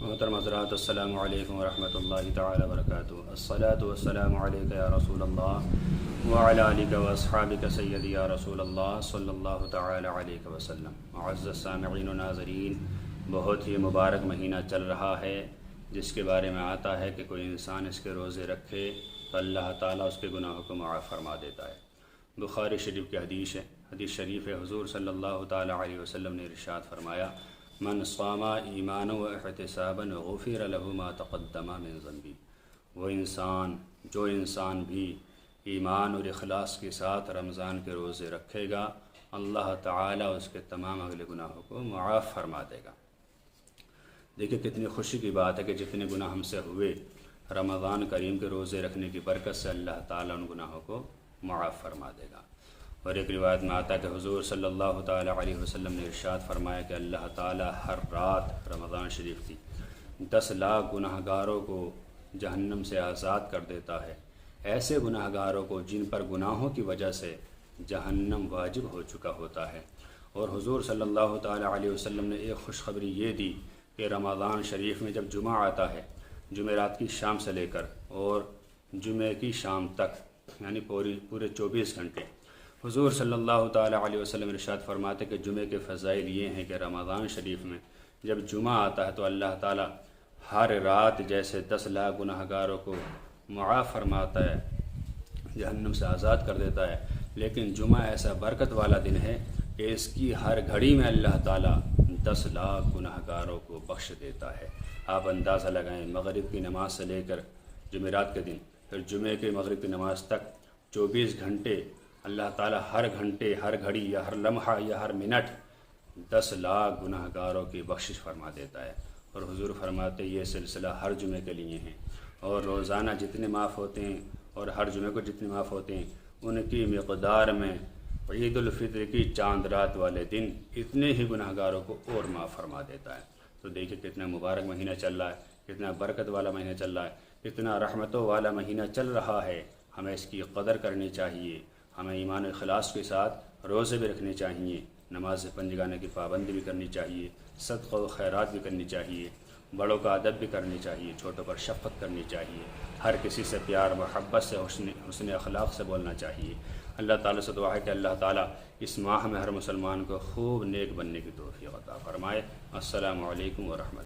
محترم حضرات، السلام علیکم ورحمۃ اللہ تعالی وبرکاتہ۔ الصلاۃ والسلام علیک یا رسول اللہ وعلی آلک واصحابک سیدی یا رسول اللہ صلی اللہ تعالی علیہ وسلم۔ معزز سامعین و ناظرین، بہت ہی مبارک مہینہ چل رہا ہے جس کے بارے میں آتا ہے کہ کوئی انسان اس کے روزے رکھے تو اللہ تعالیٰ اس کے گناہوں کو معاف فرما دیتا ہے۔ بخاری شریف کی حدیث شریف ہے، حضور صلی اللہ تعالی علیہ وسلم نے ارشاد فرمایا، من صام ایمانا و احتسابا غفر له ما تقدم من ذنبی۔ وہ انسان بھی ایمان اور اخلاص کے ساتھ رمضان کے روزے رکھے گا، اللہ تعالیٰ اس کے تمام اگلے گناہوں کو معاف فرما دے گا۔ دیکھیں کتنی خوشی کی بات ہے کہ جتنے گناہ ہم سے ہوئے، رمضان کریم کے روزے رکھنے کی برکت سے اللہ تعالیٰ ان گناہوں کو معاف فرما دے گا۔ اور ایک روایت میں آتا ہے کہ حضور صلی اللہ تعالی علیہ وسلم نے ارشاد فرمایا کہ اللہ تعالیٰ ہر رات رمضان شریف کی 10 لاکھ گناہ گاروں کو جہنم سے آزاد کر دیتا ہے، ایسے گناہ گاروں کو جن پر گناہوں کی وجہ سے جہنم واجب ہو چکا ہوتا ہے۔ اور حضور صلی اللہ تعالی علیہ وسلم نے ایک خوشخبری یہ دی کہ رمضان شریف میں جب جمعہ آتا ہے، جمعرات کی شام سے لے کر اور جمعے کی شام تک، یعنی پورے 24 گھنٹے، حضور صلی اللہ تعالی علیہ وسلم ارشاد فرماتے کہ جمعے کے فضائل یہ ہیں کہ رمضان شریف میں جب جمعہ آتا ہے تو اللہ تعالی ہر رات جیسے 10 لاکھ گناہ گاروں کو معاف فرماتا ہے، جہنم سے آزاد کر دیتا ہے، لیکن جمعہ ایسا برکت والا دن ہے کہ اس کی ہر گھڑی میں اللہ تعالی 10 لاکھ گناہ گاروں کو بخش دیتا ہے۔ آپ اندازہ لگائیں، مغرب کی نماز سے لے کر جمعرات کے دن، پھر جمعے کے مغرب کی نماز تک 24 گھنٹے اللہ تعالیٰ ہر گھنٹے، ہر گھڑی یا ہر لمحہ یا ہر منٹ 10 لاکھ گناہ گاروں کی بخشش فرما دیتا ہے۔ اور حضور فرماتے یہ سلسلہ ہر جمعے کے لیے ہیں، اور روزانہ جتنے معاف ہوتے ہیں اور ہر جمعے کو جتنے معاف ہوتے ہیں ان کی مقدار میں عید الفطر کی چاند رات والے دن اتنے ہی گناہ گاروں کو اور معاف فرما دیتا ہے۔ تو دیکھیں کتنا مبارک مہینہ چل رہا ہے، کتنا برکت والا مہینہ چل رہا ہے، کتنا رحمتوں والا مہینہ چل رہا ہے۔ ہمیں اس کی قدر کرنی چاہیے، ہمیں ایمان و اخلاص کے ساتھ روزے بھی رکھنے چاہیے، نماز پنجگانے کی پابندی بھی کرنی چاہیے، صدقہ و خیرات بھی کرنی چاہیے، بڑوں کا ادب بھی کرنی چاہیے، چھوٹوں پر شفقت کرنی چاہیے، ہر کسی سے پیار محبت سے حسن اخلاق سے بولنا چاہیے۔ اللہ تعالیٰ سے دعا ہے کہ اللہ تعالیٰ اس ماہ میں ہر مسلمان کو خوب نیک بننے کی توفیق عطا فرمائے۔ السلام علیکم ورحمۃ اللہ۔